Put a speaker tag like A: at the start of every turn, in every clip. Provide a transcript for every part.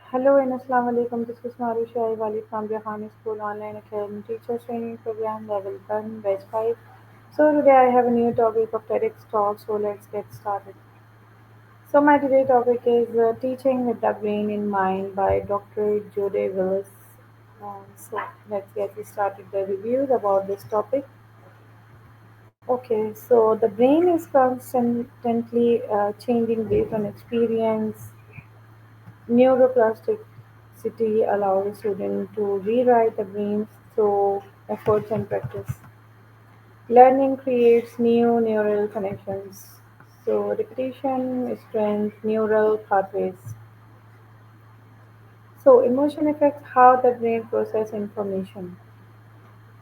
A: Hello and Assalamu alaikum. This is Marusha Wali from Jahani School Online Academy Teacher Training Program Level 1 Batch 5. So today I have a new topic of TEDx Talk. So let's get started. So my today topic is Teaching with the Brain in Mind by Dr. Judy Willis. So let's get started the reviews about this topic. Okay, so the brain is constantly changing based on experience. Neuroplasticity allows a student to rewrite the brain through efforts and practice. Learning creates new neural connections. So repetition strengthens neural pathways. So emotion affects how the brain processes information.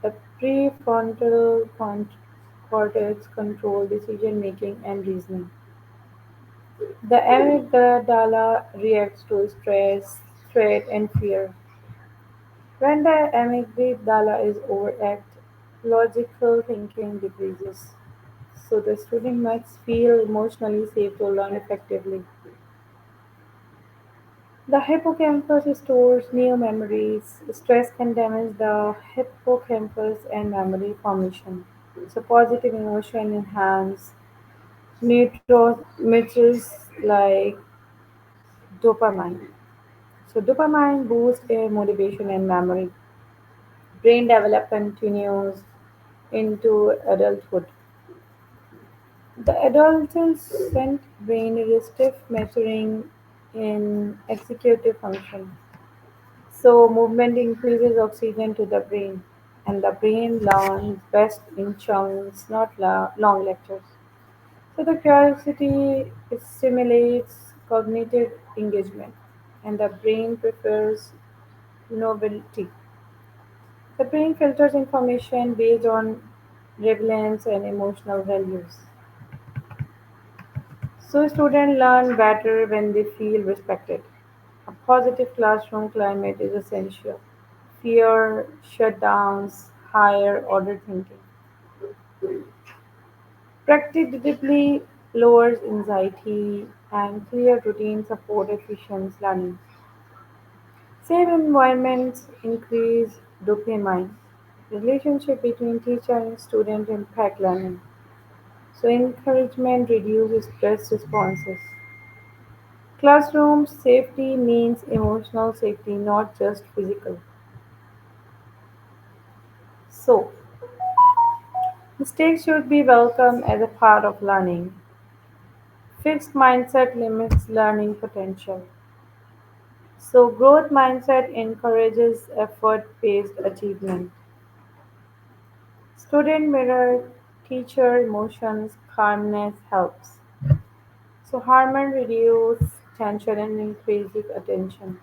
A: The prefrontal cortex control decision making and reasoning. The amygdala reacts to stress, threat, and fear. When the amygdala is overactive, logical thinking decreases. So the student must feel emotionally safe to learn effectively. The hippocampus stores new memories. Stress can damage the hippocampus and memory formation. So positive emotion enhance neurotransmitters like dopamine. So dopamine boosts motivation and memory. Brain development continues into adulthood. The adolescent brain is stiff maturing in executive function. So movement increases oxygen to the brain, and the brain learns best in chunks, not long lectures. So the curiosity stimulates cognitive engagement, and the brain prefers novelty. The brain filters information based on relevance and emotional values. So students learn better when they feel respected. A positive classroom climate is essential. Fear shutdowns higher order thinking. Predictably lowers anxiety and clear routine support efficient learning. Safe environments increase dopamine. Relationship between teacher and student impact learning. So encouragement reduces stress responses. Classroom safety means emotional safety, not just physical. So, mistakes should be welcome as a part of learning. Fixed mindset limits learning potential. So, growth mindset encourages effort based achievement. Student mirror teacher emotions, calmness helps. So, harmony reduces tension and increases attention.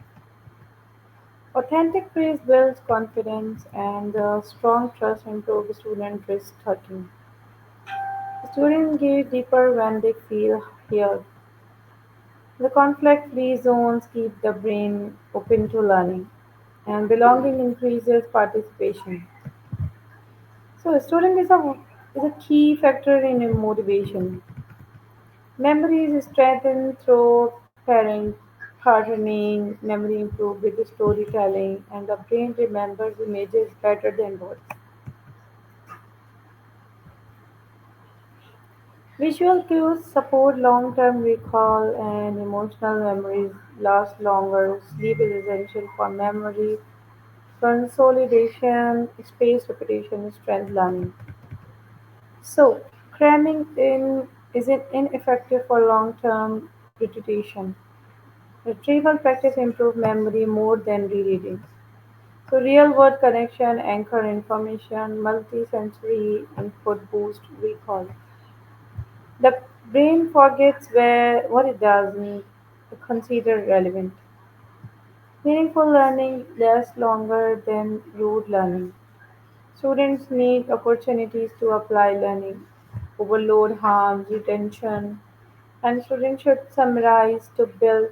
A: Authentic praise builds confidence and strong trust improves student risk taking. Students engage deeper when they feel heard. The conflict-free zones keep the brain open to learning, and belonging increases participation. So, student is a key factor in motivation. Memory is strengthened through parent patterning, memory improves with storytelling, and the brain remembers images better than words. Visual cues support long-term recall and emotional memories last longer. Sleep is essential for memory consolidation, spaced repetition, strength learning. So, cramming in is it ineffective for long-term repetition. Retrieval practice improve memory more than rereading. So, real-world connection, anchor information, multisensory input boost recall. The brain forgets what it doesn't consider relevant. Meaningful learning lasts longer than rote learning. Students need opportunities to apply learning. Overload harms retention, and students should summarize to build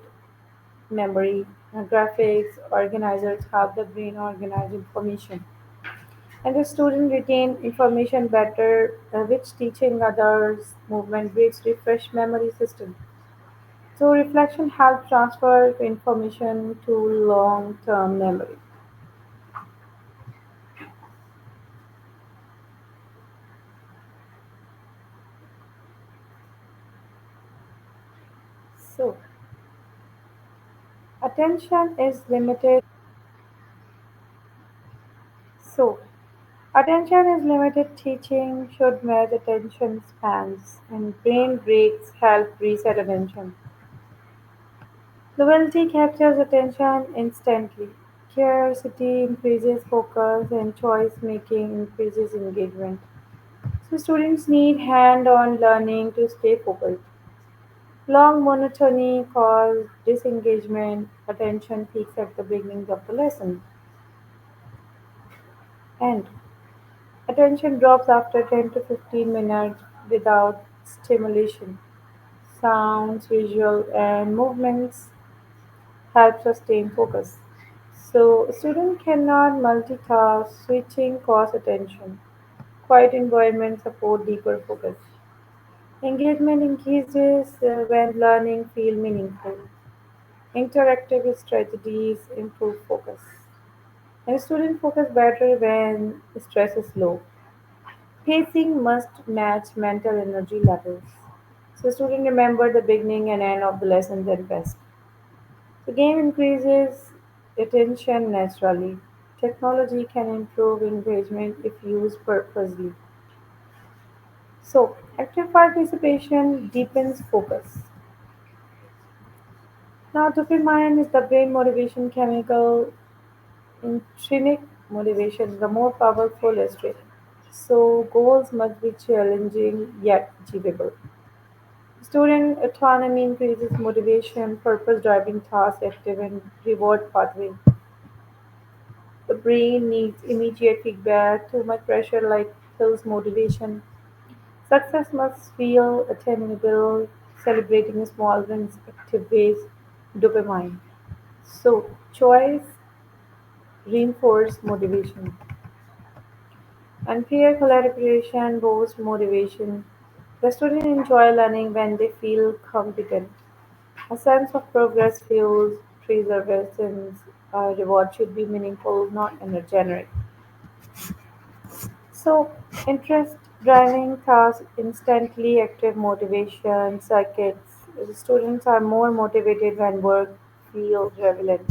A: memory. Graphics organizers help the brain organize information. And the student retain information better, which teaching others movement breaks refresh memory system. So reflection helps transfer information to long-term memory. So attention is limited. So attention is limited. Teaching should match attention spans, and brain breaks help reset attention. Novelty captures attention instantly. Curiosity increases focus, and choice making increases engagement. So students need hand-on learning to stay focused. Long monotony causes disengagement. Attention peaks at the beginning of the lesson, and attention drops after 10 to 15 minutes without stimulation. Sounds, visual, and movements help sustain focus. So, a student cannot multitask, switching costs attention. Quiet environments support deeper focus. Engagement increases when learning feels meaningful. Interactive strategies improve focus. And students focus better when stress is low. Pacing must match mental energy levels. So students remember the beginning and end of the lessons at best. The game increases attention naturally. Technology can improve engagement if used purposely. So, active participation deepens focus. Now, dopamine is the brain motivation chemical. Intrinsic motivation is the more powerful state. So, goals must be challenging yet achievable. Student autonomy increases motivation, purpose driving tasks, active and reward pathway. The brain needs immediate feedback. Too much pressure like kills motivation. Success must feel attainable. Celebrating small wins activates dopamine. So, choice reinforces motivation. And peer collaboration boosts motivation. The students enjoy learning when they feel competent. A sense of progress fuels perseverance. Reward should be meaningful, not generic. So, interest driving tasks instantly active motivation circuits. Students are more motivated when work feels relevant.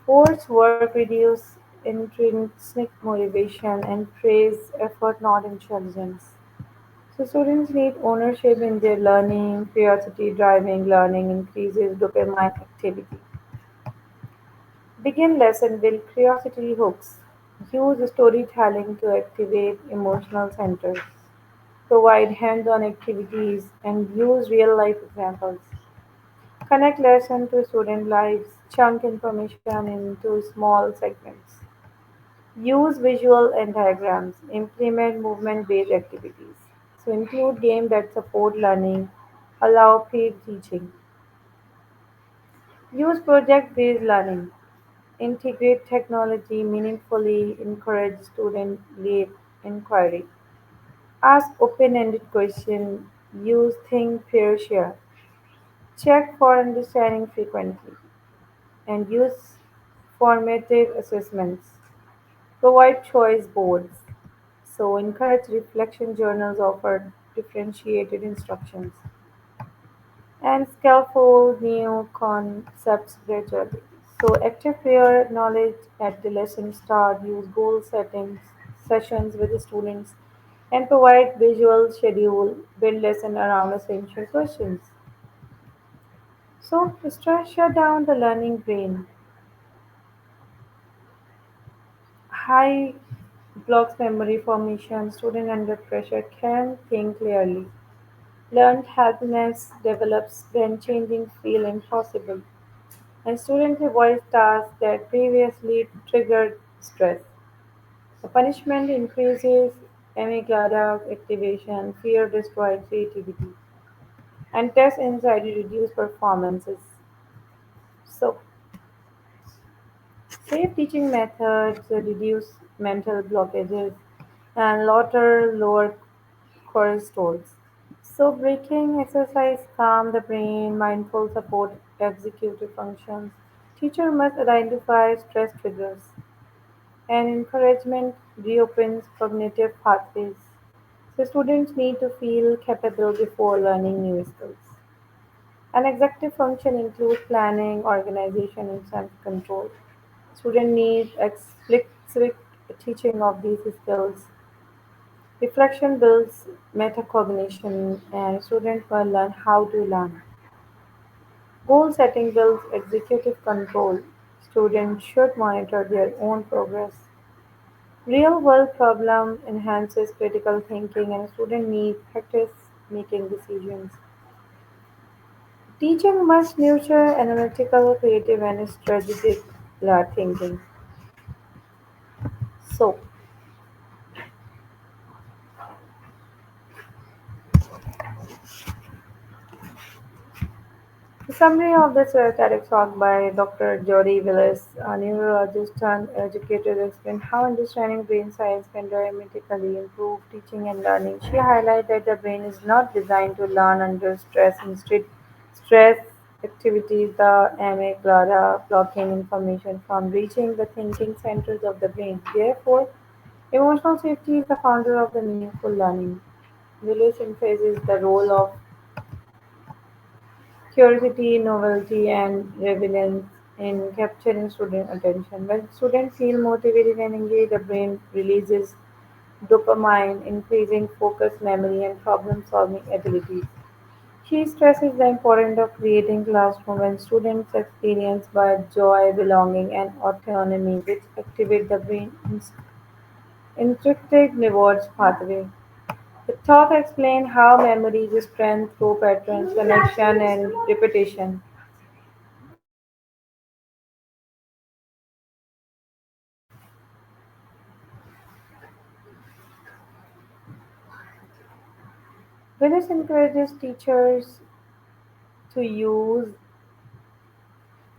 A: Forced work reduces intrinsic motivation and praise effort, not intelligence. So, students need ownership in their learning. Curiosity driving learning increases dopamine activity. Begin lesson with curiosity hooks. Use storytelling to activate emotional centers. Provide hands-on activities and use real-life examples. Connect lesson to student lives. Chunk information into small segments. Use visual and diagrams. Implement movement-based activities. So include games that support learning. Allow peer teaching. Use project-based learning. Integrate technology meaningfully, encourage student-led inquiry. Ask open-ended questions, use think, pair, share. Check for understanding frequently, and use formative assessments. Provide choice boards. So encourage reflection journals offer differentiated instructions. And scaffold new concepts gradually. So active prayer knowledge at the lesson start, use goal settings, sessions with the students, and provide visual schedule, build lesson around essential questions. So stress shut down the learning brain. High blocks memory formation, student under pressure can think clearly. Learned helplessness develops when changing feel impossible. And students avoid tasks that previously triggered stress. The punishment increases amygdala activation, fear destroys creativity, and test anxiety reduce performances. So, safe teaching methods reduce mental blockages and lower cortisols. So, breathing exercise calm the brain, mindful support executive functions. Teacher must identify stress triggers, and encouragement reopens cognitive pathways. So, students need to feel capable before learning new skills. An executive function includes planning, organization, and self-control. Students need explicit teaching of these skills. Reflection builds metacognition, and students will learn how to learn. Goal setting builds executive control. Students should monitor their own progress. Real world problem enhances critical thinking, and students need practice making decisions. Teaching must nurture analytical, creative, and strategic thinking. So, a summary of this TEDx talk by Dr. Judy Willis, a neurologist and educator, explained how understanding brain science can dramatically improve teaching and learning. She highlighted that the brain is not designed to learn under stress. Instead, stress activities the amygdala, blocking information from reaching the thinking centers of the brain. Therefore, emotional safety is the founder of the meaningful learning. Willis emphasizes the role of curiosity, novelty, and relevance in capturing student attention. When students feel motivated and engaged, the brain releases dopamine, increasing focus, memory, and problem-solving abilities. She stresses the importance of creating classroom when students experience by joy, belonging, and autonomy, which activate the brain intrinsic rewards pathway. The talk explained how memory is strength through patterns, connection, and repetition. Willis encourages teachers to use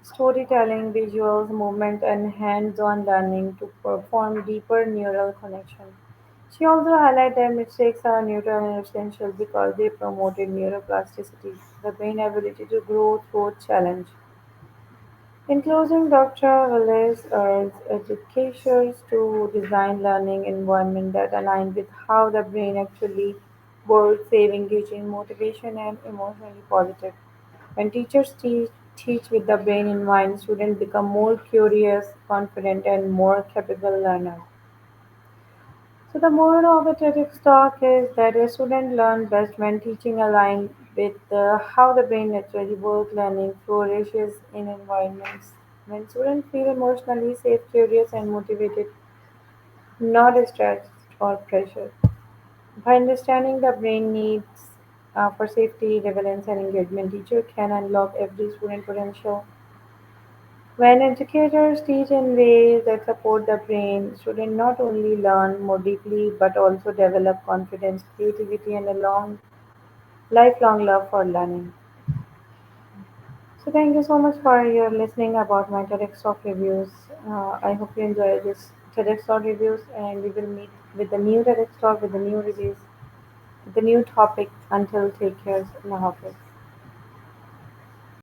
A: storytelling, visuals, movement, and hands-on learning to perform deeper neural connection. She also highlighted that mistakes are neutral and essential because they promoted neuroplasticity, the brain ability to grow through challenge. In closing, Dr. Willis urged educators to design learning environments that align with how the brain actually works, safe, engaging, motivation, and emotionally positive. When teachers teach with the brain in mind, students become more curious, confident, and more capable learners. So the moral of the TEDx talk is that a student learns best when teaching aligns with how the brain naturally works. Learning flourishes in environments when students feel emotionally safe, curious, and motivated, not stressed or pressured. By understanding the brain needs for safety, relevance, and engagement, teacher can unlock every student potential. When educators teach in ways that support the brain, students not only learn more deeply but also develop confidence, creativity, and a lifelong love for learning. So, thank you so much for your listening about my TEDx Talk reviews. I hope you enjoy this TEDx Talk reviews, and we will meet with the new TEDx Talk with the new reviews, with the new topic. Until take care, Allah Hafiz.